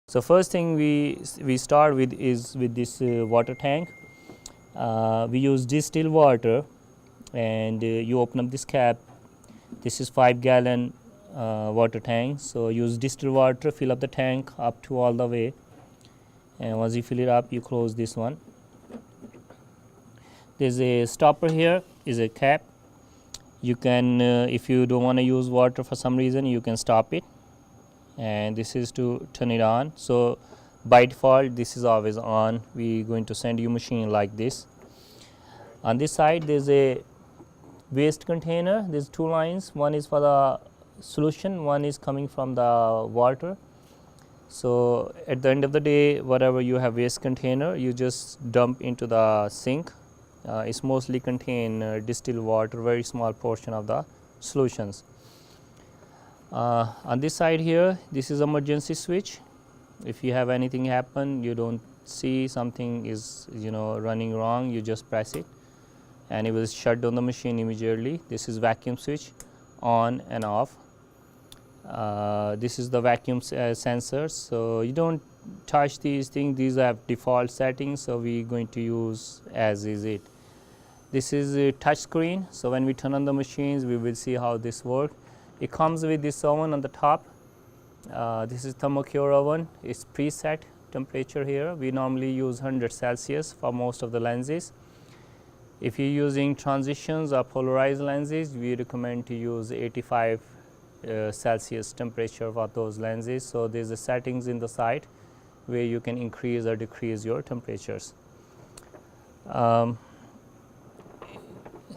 So first thing we start with is with this water tank. We use distilled water, and you open up this cap. This is 5-gallon water tank. So use distilled water, fill up the tank up to all the way, and once you fill it up, you close this one. There's a stopper here, is a cap. You can, if you don't want to use water for some reason, you can stop it, and this is to turn it on. So by default this is always on. We going to send you machine like this. On this side there's a waste container. There's two lines, one is for the solution, one is coming from the water. So at the end of the day, whatever you have waste container, you just dump into the sink. It's mostly contain distilled water, very small portion of the solutions. On this side here, this is emergency switch. If you have anything happen, you don't see something is running wrong, you just press it and it will shut down the machine immediately. This is vacuum switch, on and off. This is the vacuum sensor, so you don't touch these things. These have default settings, so we going to use as is it. This is a touch screen, so when we turn on the machines, we will see how this works. It comes with this oven on the top. This is thermocure oven. It's preset temperature here. We normally use 100 Celsius for most of the lenses. If you're using transitions or polarized lenses, we recommend to use 85 Celsius temperature for those lenses. So there's a settings in the side where you can increase or decrease your temperatures.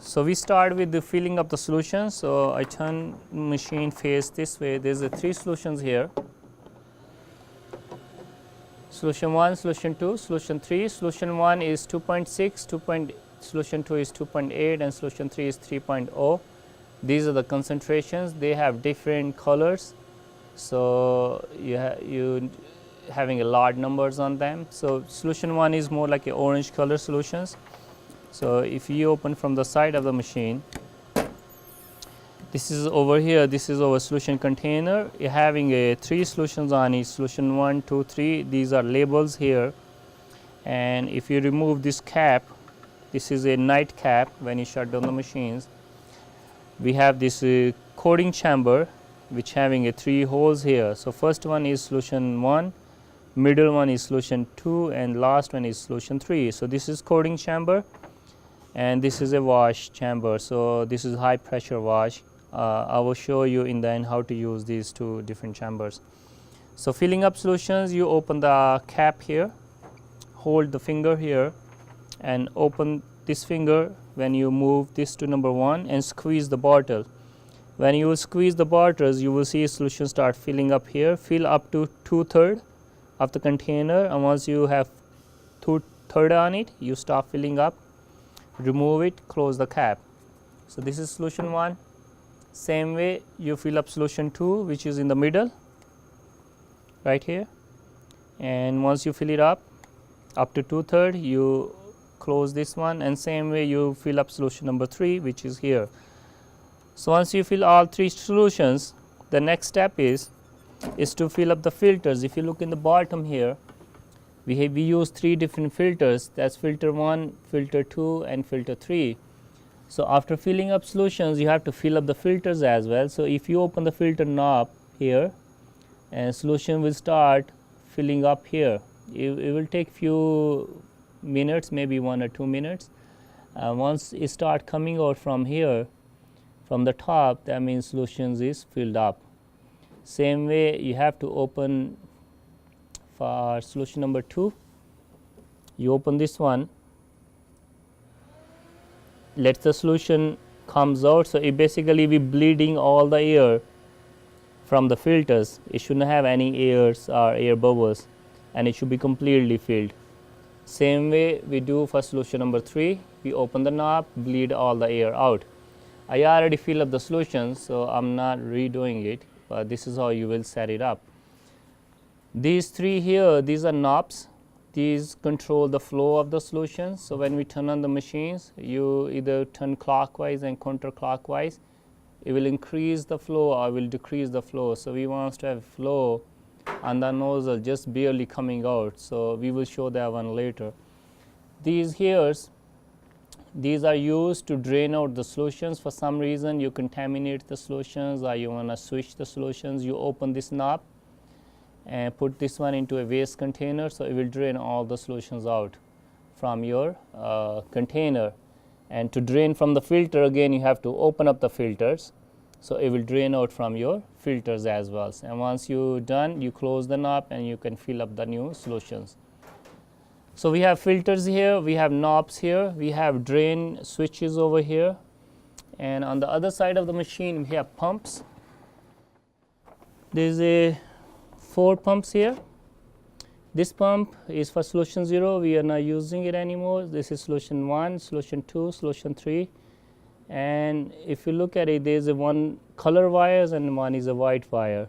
So we start with the filling up the solution. So I turn machine face this way. There's a 3 solutions here. Solution 1, solution 2, solution 3. Solution 1 is 2.6, solution 2 is 2.8, and solution 3 is 3.0. These are the concentrations. They have different colors, so you having a large numbers on them. So solution 1 is more like a orange color solutions. So if you open from the side of the machine, this is over here, this is our solution container. You're having a 3 solutions on it, solution 1, 2, 3. These are labels here, and if you remove this cap, this is a night cap. When you shut down the machines, we have this coating chamber which having a 3 holes here. So first one is solution 1, middle one is solution 2, and last one is solution 3. So this is coating chamber, and this is a wash chamber. So this is high pressure wash. I will show you in the end how to use these 2 different chambers. So filling up solutions, you open the cap here, hold the finger here and open this finger when you move this to number 1 and squeeze the bottle. When you squeeze the bottles, you will see solution start filling up here. Fill up to 2/3 of the container, and once you have 2/3 on it, you stop filling up, remove it, close the cap. So this is solution 1. Same way you fill up solution 2, which is in the middle right here, and once you fill it up to 2/3, you close this one, and same way you fill up solution number 3, which is here. So once you fill all 3 solutions, the next step is to fill up the filters. If you look in the bottom here, we use 3 different filters. That's filter 1, filter 2, and filter 3. So after filling up solutions, you have to fill up the filters as well. So if you open the filter knob here, and solution will start filling up here. It will take few minutes, maybe 1 or 2 minutes. Once it start coming out from here, from the top, that means solutions is filled up. Same way you have to open for solution number 2. You open this one, let the solution comes out. So it basically be bleeding all the air from the filters. It shouldn't have any airs or air bubbles, and it should be completely filled. Same way we do for solution number 3. We open the knob, bleed all the air out. I already fill up the solution, so I'm not redoing it, but this is how you will set it up. These 3 here, these are knobs. These control the flow of the solution. So when we turn on the machines, you either turn clockwise and counterclockwise. It will increase the flow or will decrease the flow. So we want to have flow and the nozzle just barely coming out. So we will show that one later. These hairs, these are used to drain out the solutions. For some reason you contaminate the solutions or you want to switch the solutions, you open this knob and put this one into a waste container, so it will drain all the solutions out from your container. And to drain from the filter, again you have to open up the filters, so it will drain out from your filters as well. And once you done, you close the knob and you can fill up the new solutions. So we have filters here, we have knobs here, we have drain switches over here, and on the other side of the machine we have pumps. There is a 4 pumps here. This pump is for solution 0, we are not using it anymore. This is solution 1, solution 2, solution 3, and if you look at it, there is a one color wires and one is a white wire,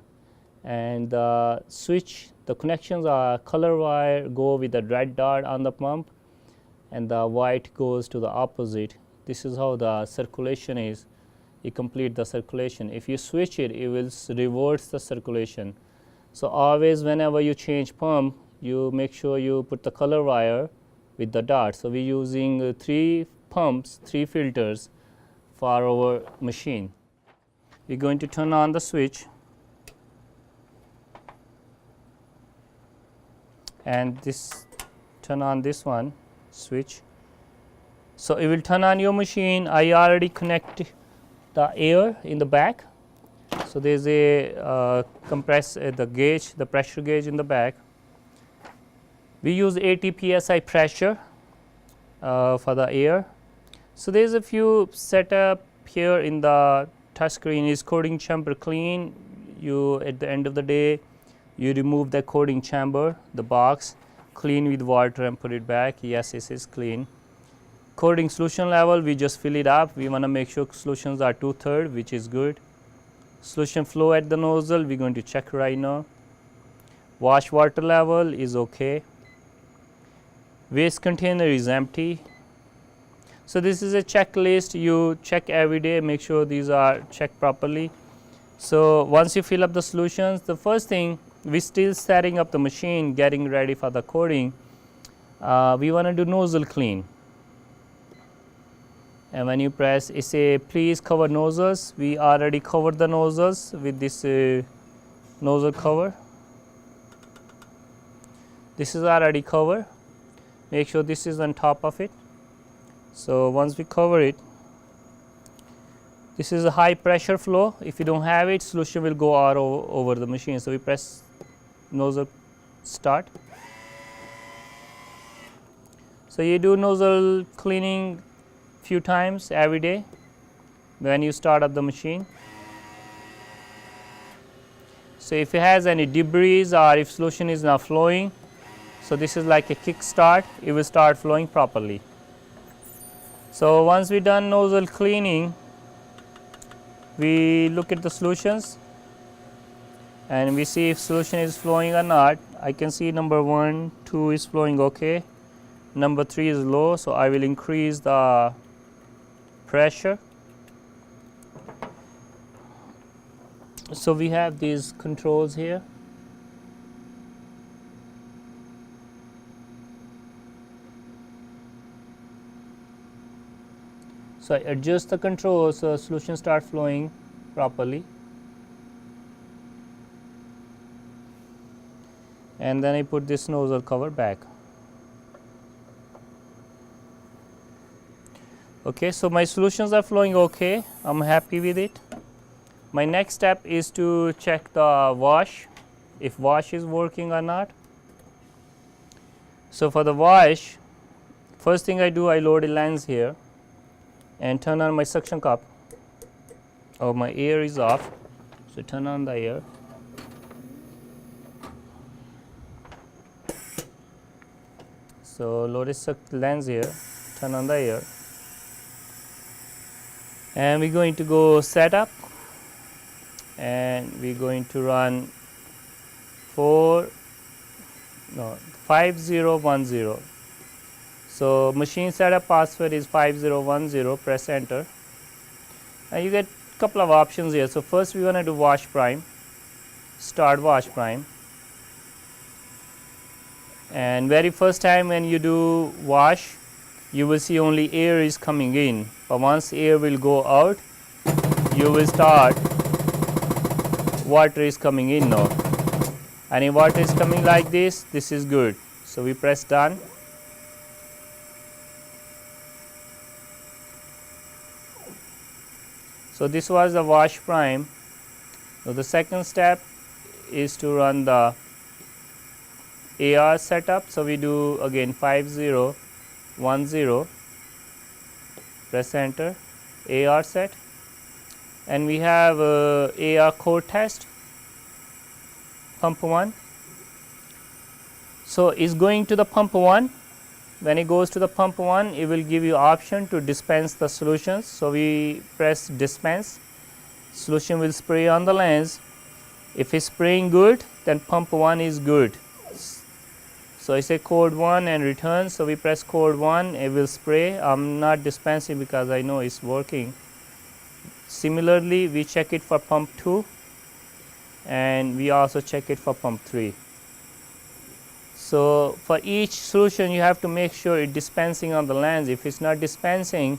and the switch, the connections are color wire go with the red dot on the pump and the white goes to the opposite. This is how the circulation is. You complete the circulation. If you switch it, it will reverse the circulation. So always whenever you change pump, you make sure you put the color wire with the dot. So we are using 3 pumps, 3 filters for our machine. We are going to turn on the switch, and this turn on this one switch. So it will turn on your machine. I already connect the air in the back. So there is a the gauge, the pressure gauge in the back. We use 80 psi pressure for the air. So there is a few setup here in the touch screen. Is coding chamber clean? You at the end of the day, you remove the coding chamber, the box, clean with water and put it back. Yes, it is clean. Coding solution level, we just fill it up. We want to make sure solutions are 2/3, which is good. Solution flow at the nozzle, we are going to check right now. Wash water level is okay. Waste container is empty. So this is a checklist. You check every day, make sure these are checked properly. So once you fill up the solutions, the first thing, we still setting up the machine, getting ready for the coding. We want to do nozzle clean. And when you press, it say please cover nozzles. We already covered the nozzles with this nozzle cover. This is already covered. Make sure this is on top of it. So once we cover it, this is a high pressure flow. If you don't have it, solution will go out over the machine. So we press nozzle start. So you do nozzle cleaning few times every day when you start up the machine. So if it has any debris or if solution is not flowing, so this is like a kick start, it will start flowing properly. So once we done nozzle cleaning, we look at the solutions and we see if solution is flowing or not. I can see number 1, 2 is flowing okay. Number 3 is low, so I will increase the pressure. So we have these controls here. So I adjust the control so solution start flowing properly. And then I put this nozzle cover back. Okay, so my solutions are flowing okay. I'm happy with it. My next step is to check the wash, if wash is working or not. So for the wash, first thing I do, I load a lens here and turn on my suction cup. Oh, my air is off, so turn on the air. So load a lens here, turn on the air. And we're going to go setup and we're going to run 5010. So machine setup password is 5010, press enter. And you get a couple of options here. So first we want to do wash prime, start wash prime. and very first time when you do wash, you will see only air is coming in, but once air will go out, you will start water is coming in now, and if water is coming like this is good. So we press done. So this was the wash prime. So the second step is to run the AR setup. So we do again 5010, press enter, AR set, and we have AR code test, pump 1. So it's going to the pump 1. When it goes to the pump 1, it will give you option to dispense the solutions. So we press dispense, solution will spray on the lens. If it's spraying good, then pump 1 is good. So I say code 1 and return. So we press code 1, it will spray. I'm not dispensing because I know it's working. Similarly, we check it for pump 2, and we also check it for pump 3. So for each solution you have to make sure it's dispensing on the lens. If it's not dispensing,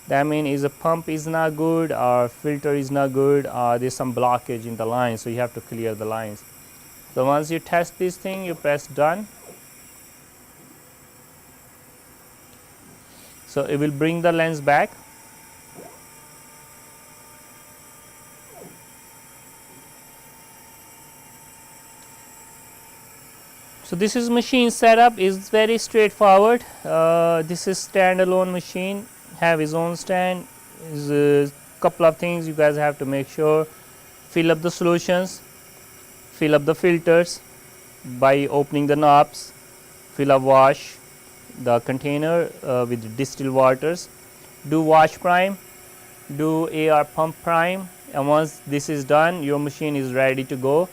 that means is a pump is not good, or filter is not good, or there's some blockage in the line, so you have to clear the lines. So once you test this thing, you press done. So it will bring the lens back. So this is machine setup, is very straightforward. This is standalone machine, have his own stand. Is a couple of things you guys have to make sure: fill up the solutions, fill up the filters by opening the knobs, fill up wash the container with distilled waters, do wash prime, do AR pump prime, and once this is done, your machine is ready to go.